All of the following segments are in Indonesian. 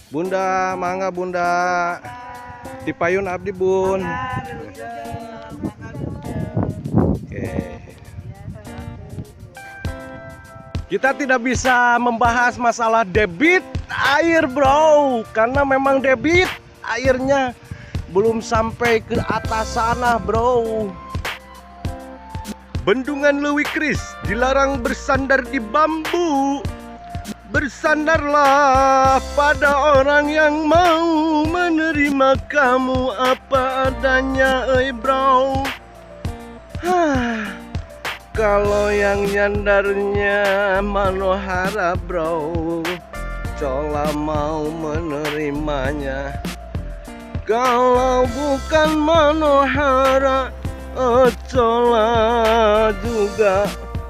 Bunda, mangga Bunda. Dipayun abdi Bun. Oke. Kita tidak bisa membahas masalah debit air, bro, karena memang debit airnya belum sampai ke atas sana, bro. Bendungan Leuwi Kris dilarang bersandar di bambu. Bersandarlah pada orang yang mau menerima kamu apa adanya, bro. Kalau yang nyandarnya manohara, bro, cola mau menerimanya. Kalau bukan manohara, cola juga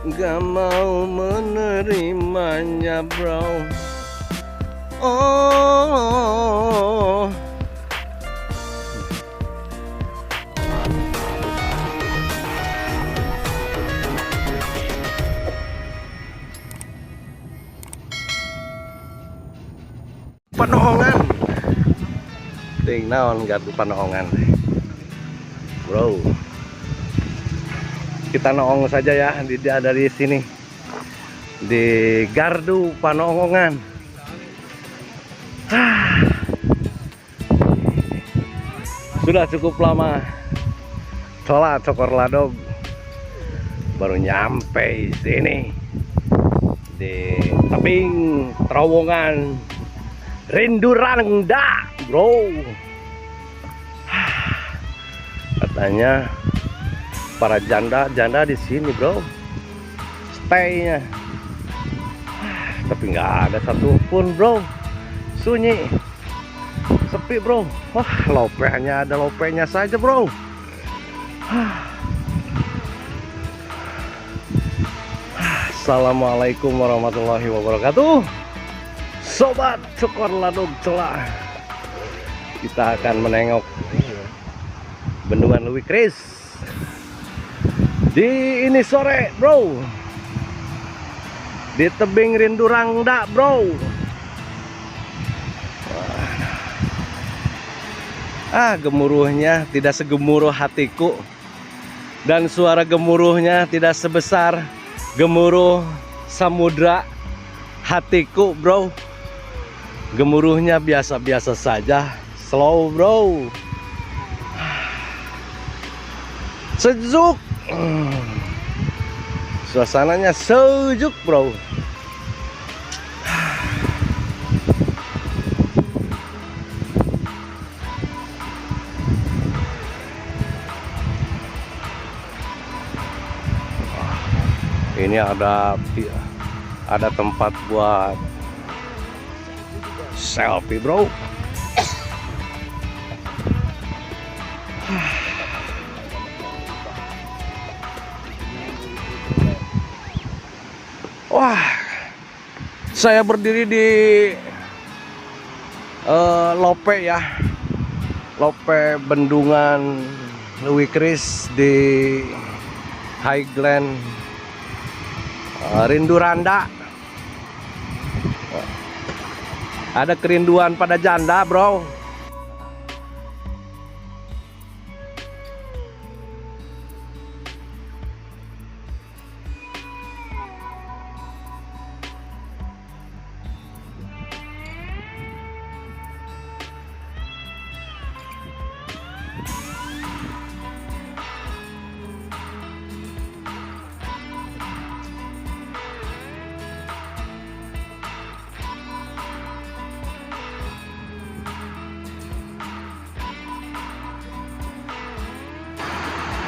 gak mau menerimanya, bro. Oh, panohongan ting naon gardu panohongan, bro. Kita noong saja ya dari sini di gardu panohongan. Sudah cukup lama sholat cokor ladog baru nyampe sini di tebing terowongan Rindurangda, bro. Katanya para janda di sini, bro, stay-nya. Tapi nggak ada satupun, bro. Sunyi, sepi, bro. Wah, lopenya ada lopenya saja, bro. Assalamualaikum warahmatullahi wabarakatuh. Sobat Cokor Ladog Celah, kita akan menengok Bendungan Leuwi Kris di ini sore, bro, di tebing Rindurangda, bro. Gemuruhnya tidak segemuruh hatiku, dan suara gemuruhnya tidak sebesar gemuruh samudra hatiku, bro. Gemuruhnya biasa-biasa saja, slow, bro. Sejuk, suasananya sejuk, bro. Ini ada tempat buat selfie, bro. Wah, saya berdiri di lope ya, lope Bendungan Leuwi Kris di Highland Rindurangda. Ada kerinduan pada janda, bro.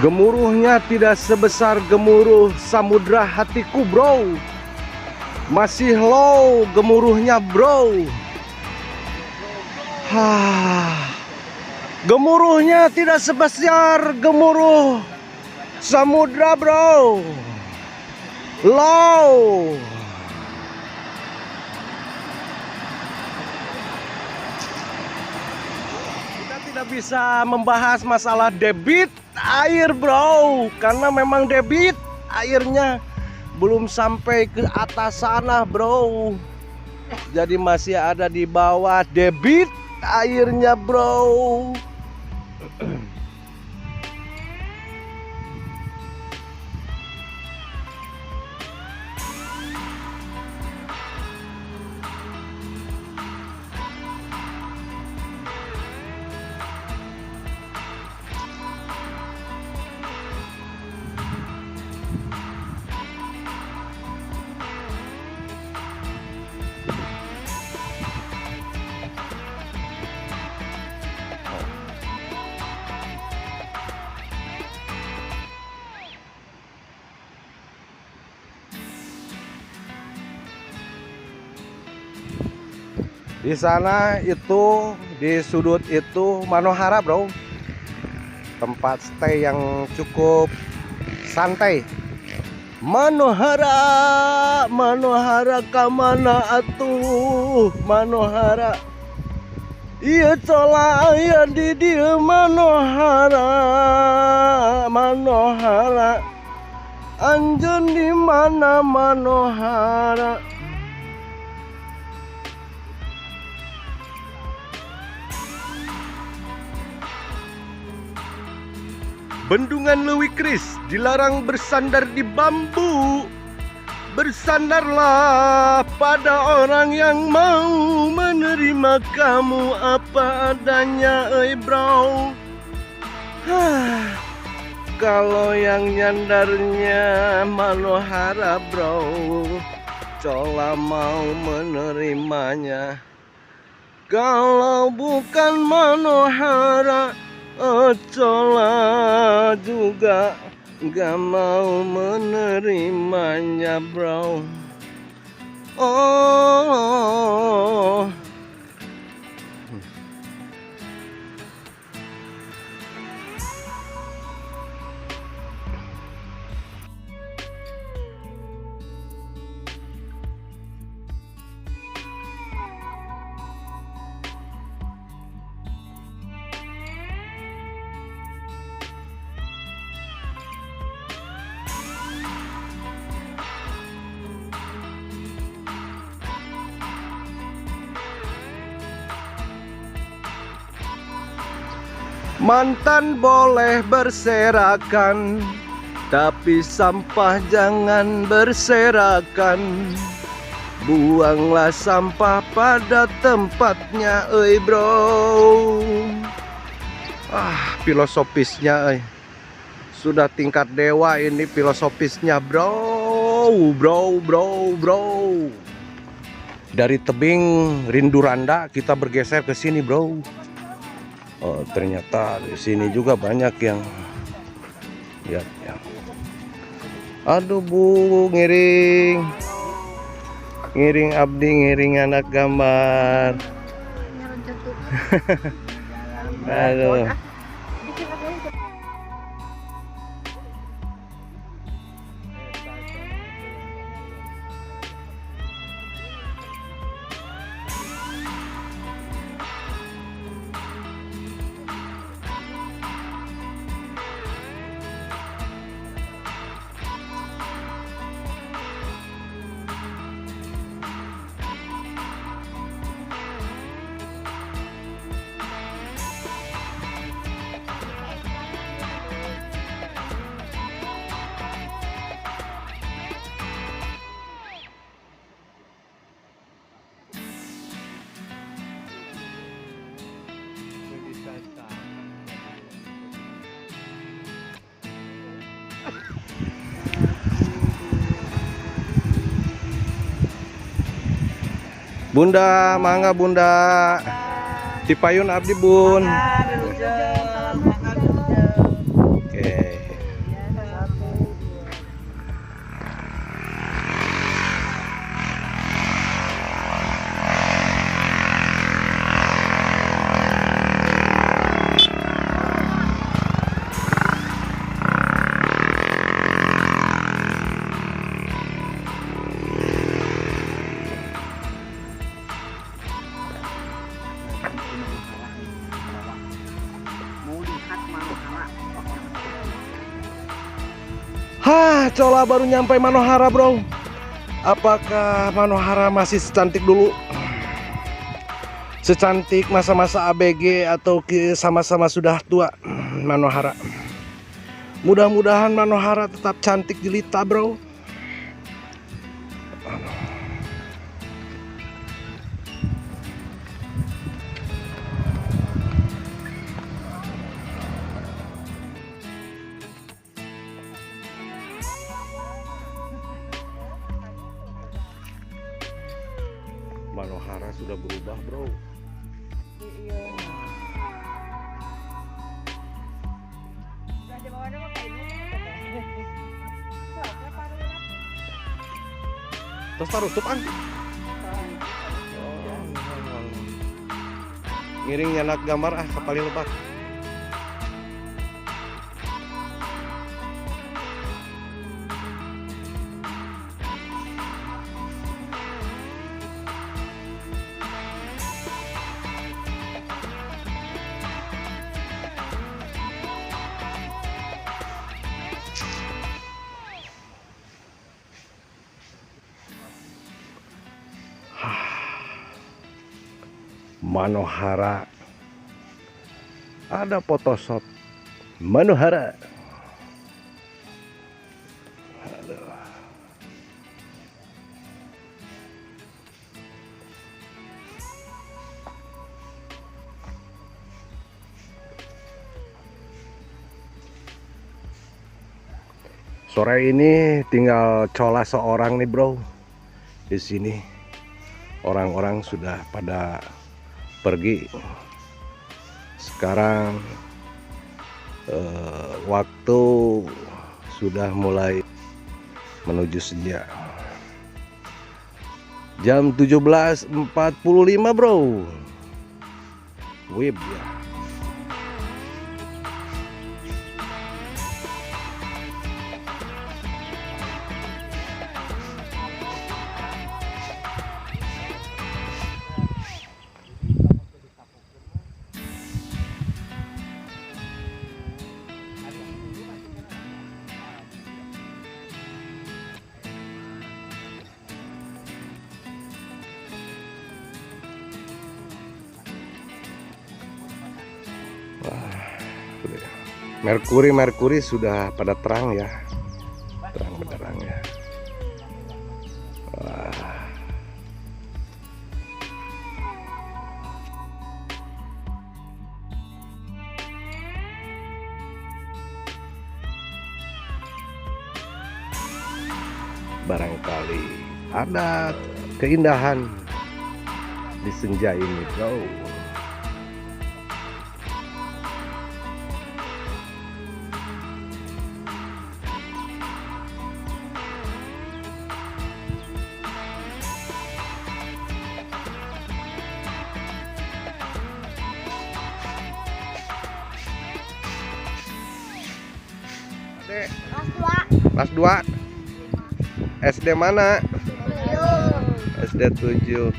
Gemuruhnya tidak sebesar gemuruh samudra hatiku, bro. Masih low gemuruhnya, bro. Gemuruhnya tidak sebesar gemuruh samudra, bro. Low. Kita tidak bisa membahas masalah debit air, bro, karena memang debit airnya belum sampai ke atas sana, bro. Jadi masih ada di bawah debit airnya, bro. Di sana itu, di sudut itu Manohara, bro. Tempat stay yang cukup santai. Manohara, Manohara kamana atuh Manohara. Iya cola aya di dieu Manohara, Manohara. Anjeun di mana Manohara? Bendungan Leuwi Kris dilarang bersandar di bambu. Bersandarlah pada orang yang mau menerima kamu apa adanya, bro. Kalau yang nyandarnya Manohara, bro, cola mau menerimanya. Kalau bukan Manohara, cola juga gak mau menerimanya, bro. Oh. Mantan boleh berserakan, tapi sampah jangan berserakan. Buanglah sampah pada tempatnya, bro. Filosofisnya, sudah tingkat dewa ini filosofisnya, bro. Dari tebing Rindu Randa kita bergeser ke sini, bro. Oh, ternyata di sini juga banyak yang ya. Aduh, Bu, ngiring abdi, ngiring anak gambar. Aduh. Bunda, mangga Bunda. Dipayun abdi, Bun. Oke. Cola baru nyampe Manohara, bro. Apakah Manohara masih secantik dulu? Secantik masa-masa ABG atau sama-sama sudah tua Manohara? Mudah-mudahan Manohara tetap cantik jelita, bro. Manohara sudah berubah, bro. Iya. Udah dibawa nama kayak ini. Terus taruh tupan. Ngiring nyanak gambar kapal lebak. Manohara. Ada Photoshop Manohara. Aduh. Sore ini tinggal cola seorang nih, bro. Di sini orang-orang sudah pada pergi. Sekarang waktu sudah mulai menuju senja. Jam 17.45, bro. Wib ya. Merkuri sudah pada terang ya, terang benderang ya. Wah. Barangkali ada keindahan di senja ini, bro. Kelas 2. SD mana? 7. SD 7.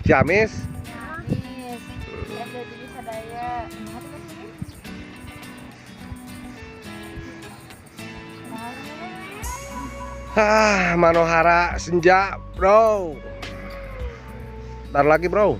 Ciamis? Ciamis. SD 7 Sadaya. Manohara senja, bro. Ntar lagi, bro.